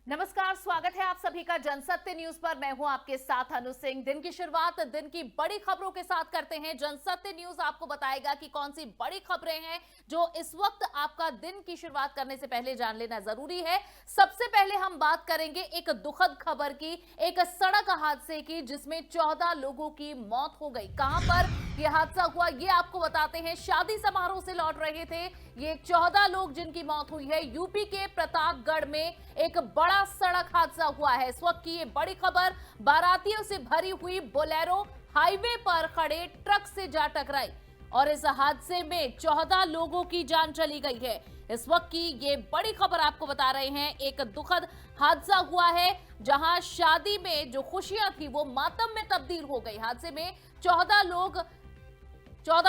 नमस्कार, स्वागत है आप सभी का जनसत्य न्यूज पर। मैं हूं आपके साथ अनु सिंह। दिन की शुरुआत दिन की बड़ी खबरों के साथ करते हैं। जनसत्य न्यूज आपको बताएगा कि कौन सी बड़ी खबरें हैं जो इस वक्त आपका दिन की शुरुआत करने से पहले जान लेना जरूरी है। सबसे पहले हम बात करेंगे एक दुखद खबर की, एक सड़क हादसे की जिसमें 14 लोगों की मौत हो गई। कहां पर यह हादसा हुआ ये आपको बताते हैं। शादी समारोह से लौट रहे थे ये 14 लोग जिनकी मौत हुई है। यूपी के प्रतापगढ़ में एक बड़ा सड़क हादसा हुआ है। इस वक्त की ये बड़ी खबर, बारातियों से भरी हुई बोलेरो हाईवे पर खड़े ट्रक से जा टकराई और इस हादसे में 14 लोगों की जान चली गई है। इस वक्त की ये बड़ी खबर आपको बता रहे हैं। एक दुखद हादसा हुआ है जहां शादी में जो खुशियां थी वो मातम में तब्दील हो गई। हादसे में 14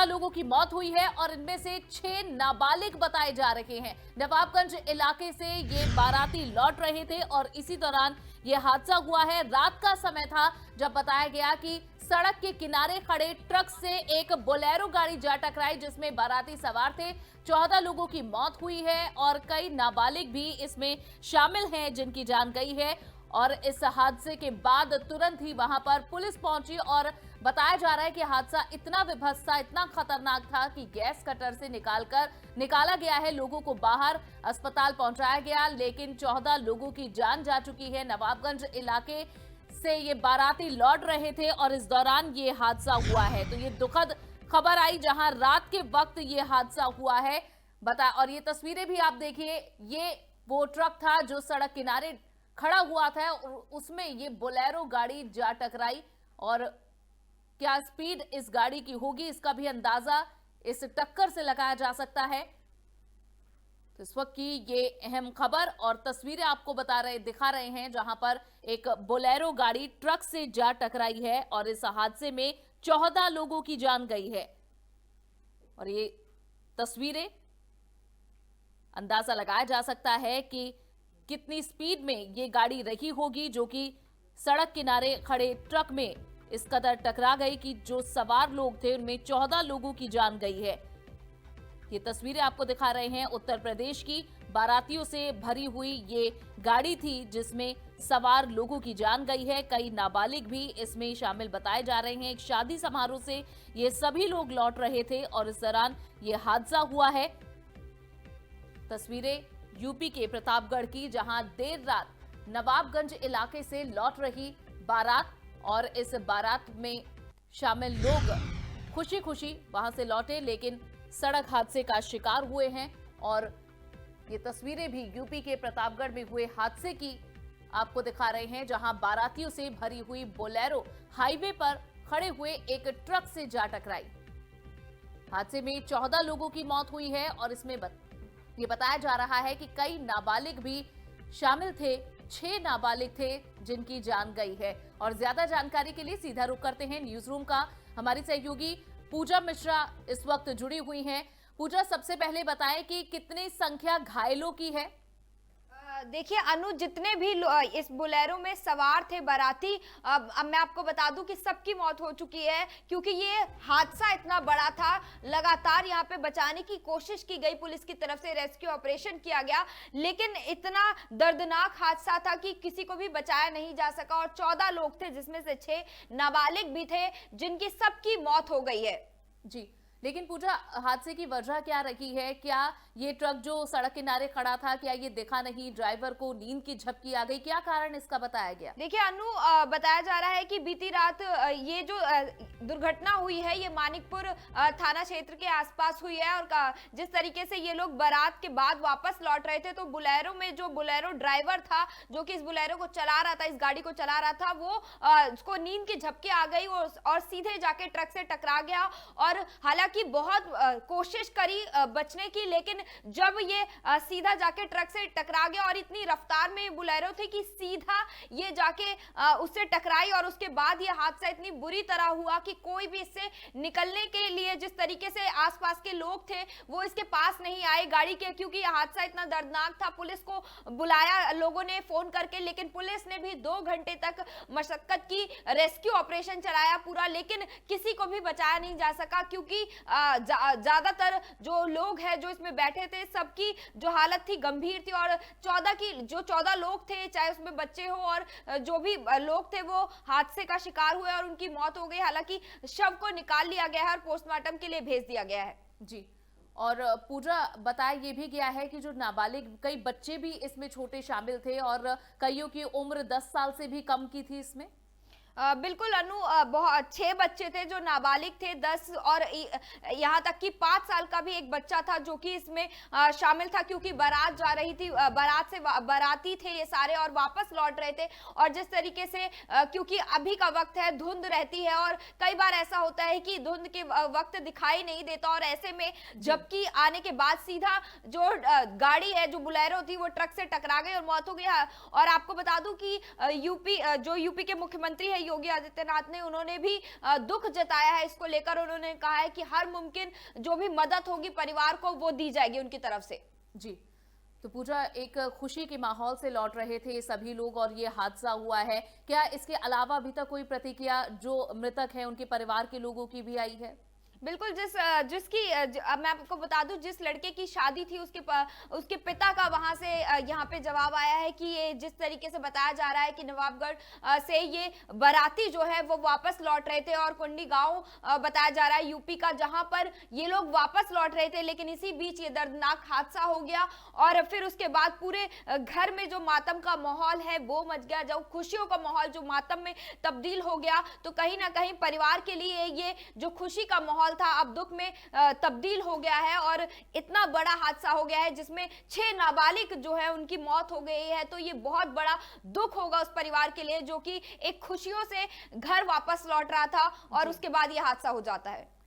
लोगों की मौत हुई है और इनमें से 6 नाबालिग बताए जा रहे हैं। नवाबगंज इलाके से ये बाराती लौट रहे थे और इसी दौरान ये हादसा हुआ है। रात का समय था जब बताया गया कि सड़क के किनारे खड़े ट्रक से एक बोलेरो गाड़ी जा टकराई जिसमें बाराती सवार थे। 14 लोगों की मौत हुई है और कई नाबालिग भी इसमें शामिल हैं जिनकी जान गई है। और इस हादसे के बाद तुरंत ही वहां पर पुलिस पहुंची और बताया जा रहा है कि हादसा इतना विभत्स था, इतना खतरनाक था कि गैस कटर से निकाला गया है। लोगों को बाहर अस्पताल पहुंचाया गया, लेकिन 14 लोगों की जान जा चुकी है। नवाबगंज इलाके से ये बाराती लौट रहे थे और इस दौरान ये हादसा हुआ है। तो ये दुखद खबर आई जहां रात के वक्त ये हादसा हुआ है। और ये तस्वीरें भी आप देखिए, ये वो ट्रक था जो सड़क किनारे खड़ा हुआ था और उसमें ये बोलेरो गाड़ी जा टकराई। और क्या स्पीड इस गाड़ी की होगी इसका भी अंदाजा इस टक्कर से लगाया जा सकता है। तो इस वक्त की ये अहम खबर और तस्वीरें आपको दिखा रहे हैं जहां पर एक बोलेरो गाड़ी ट्रक से जा टकराई है और इस हादसे में 14 लोगों की जान गई है। और ये तस्वीरें अंदाजा लगाया जा सकता है कि कितनी स्पीड में ये गाड़ी रही होगी जो कि सड़क किनारे खड़े ट्रक में इस कदर टकरा गई कि जो सवार लोग थे उनमें 14 लोगों की जान गई है। ये तस्वीरें आपको दिखा रहे हैं उत्तर प्रदेश की। बारातियों से भरी हुई ये गाड़ी थी जिसमें सवार लोगों की जान गई है। कई नाबालिग भी इसमें शामिल बताए जा रहे हैं। एक शादी समारोह से ये सभी लोग लौट रहे थे और इस दौरान ये हादसा हुआ है। तस्वीरें यूपी के प्रतापगढ़ की, जहां देर रात नवाबगंज इलाके से लौट रही बारात और इस बारात में शामिल लोग खुशी खुशी वहां से लौटे, लेकिन सड़क हादसे का शिकार हुए हैं। और ये तस्वीरें भी यूपी के प्रतापगढ़ में हुए हादसे की आपको दिखा रहे हैं जहां बारातियों से भरी हुई बोलेरो हाईवे पर खड़े हुए एक ट्रक से जा टकराई। हादसे में 14 लोगों की मौत हुई है और इसमें ये बताया जा रहा है कि कई नाबालिग भी शामिल थे। 6 नाबालिग थे जिनकी जान गई है। और ज्यादा जानकारी के लिए सीधा रुख करते हैं न्यूज रूम का। हमारी सहयोगी पूजा मिश्रा इस वक्त जुड़ी हुई हैं। पूजा, सबसे पहले बताएं कि कितनी संख्या घायलों की है। देखिए अनु, जितने भी इस बोलेरो में सवार थे बाराती, अब मैं आपको बता दूं कि सबकी मौत हो चुकी है क्योंकि ये हादसा इतना बड़ा था। लगातार यहाँ पे बचाने की कोशिश की गई, पुलिस की तरफ से रेस्क्यू ऑपरेशन किया गया, लेकिन इतना दर्दनाक हादसा था कि किसी को भी बचाया नहीं जा सका। और 14 लोग थे जिसमें से 6 नाबालिग भी थे जिनकी सबकी मौत हो गई है। जी, लेकिन पूजा, हादसे की वजह क्या रही है? क्या ये ट्रक जो सड़क किनारे खड़ा था, क्या ये देखा नहीं, ड्राइवर को नींद की झपकी आ गई? क्या कारण इसका बताया गया? देखिए अनु, बताया जा रहा है कि बीती रात ये जो दुर्घटना हुई है ये मानिकपुर थाना क्षेत्र के आसपास हुई है। और जिस तरीके से ये लोग बारात के बाद वापस लौट रहे थे तो बोलेरो में जो बोलेरो ड्राइवर था जो कि इस बोलेरो को चला रहा था, इस गाड़ी को चला रहा था, वो उसको नींद की झपकी आ गई और सीधे जाके ट्रक से टकरा गया। और हालांकि बहुत कोशिश करी बचने की, लेकिन जब ये सीधा जाके ट्रक से टकरा गया और इतनी रफ्तार में बोलेरो थी कि सीधा ये जाके उससे टकराई। और उसके बाद ये हादसा इतनी बुरी तरह हुआ कि कोई भी इससे निकलने के लिए, जिस तरीके से आसपास के लोग थे वो इसके पास नहीं आए गाड़ी के, क्योंकि हादसा इतना दर्दनाक था। पुलिस को बुलाया लोगों ने फोन करके, लेकिन पुलिस ने भी 2 घंटे तक मशक्कत की, रेस्क्यू ऑपरेशन चलाया पूरा, लेकिन किसी को भी बचाया नहीं जा सका क्योंकि ज्यादातर जो लोग हैं जो इसमें बैठे थे सबकी जो हालत थी गंभीर थी, और 14 लोग थे, चाहे उसमें बच्चे हो और जो भी लोग थे वो हादसे का शिकार हुए और उनकी मौत हो गई। हालांकि शव को निकाल लिया गया है और पोस्टमार्टम के लिए भेज दिया गया है। जी। और पूजा बताया ये भी गया है कि जो नाबालिग कई बच्चे भी इसमें छोटे शामिल थे और कईयों की उम्र 10 साल से भी कम की थी इसमें। बिल्कुल अनु, बहुत 6 बच्चे थे जो नाबालिग थे, 10 और यहाँ तक कि 5 साल का भी एक बच्चा था जो कि इसमें शामिल था, क्योंकि बारात जा रही थी, बारात से बाराती थे ये सारे और वापस लौट रहे थे। और जिस तरीके से क्योंकि अभी का वक्त है, धुंध रहती है और कई बार ऐसा होता है कि धुंध के वक्त दिखाई नहीं देता, और ऐसे में जबकि आने के बाद सीधा जो गाड़ी है, जो बुलेरो थी, वो ट्रक से टकरा गई और मौत हो गई। और आपको बता दूं कि यूपी के मुख्यमंत्री है योगी आदित्यनाथ ने, उन्होंने भी दुख जताया है इसको लेकर। उन्होंने कहा है कि हर मुमकिन जो भी मदद होगी परिवार को वो दी जाएगी उनकी तरफ से। जी। तो पूजा, एक खुशी के माहौल से लौट रहे थे सभी लोग और ये हादसा हुआ है। क्या इसके अलावा अभी तक कोई प्रतिक्रिया जो मृतक हैं उनके परिवार के लोगों की भी आई है? बिल्कुल, मैं आपको बता दूं, जिस लड़के की शादी थी उसके पिता का वहां से यहाँ पे जवाब आया है कि ये जिस तरीके से बताया जा रहा है कि नवाबगढ़ से ये बाराती जो है वो वापस लौट रहे थे, और कुंडी गांव बताया जा रहा है यूपी का, जहां पर ये लोग वापस लौट रहे थे। लेकिन इसी बीच ये दर्दनाक हादसा हो गया और फिर उसके बाद पूरे घर में जो मातम का माहौल है वो मच गया, जो खुशियों का माहौल जो मातम में तब्दील हो गया। तो कहीं ना कहीं परिवार के लिए ये जो खुशी का माहौल था अब दुख में तब्दील हो गया है, और इतना बड़ा हादसा हो गया है जिसमें 6 नाबालिग जो है उनकी मौत हो गई है। तो ये बहुत बड़ा दुख होगा उस परिवार के लिए जो कि एक खुशियों से घर वापस लौट रहा था और उसके बाद ये हादसा हो जाता है।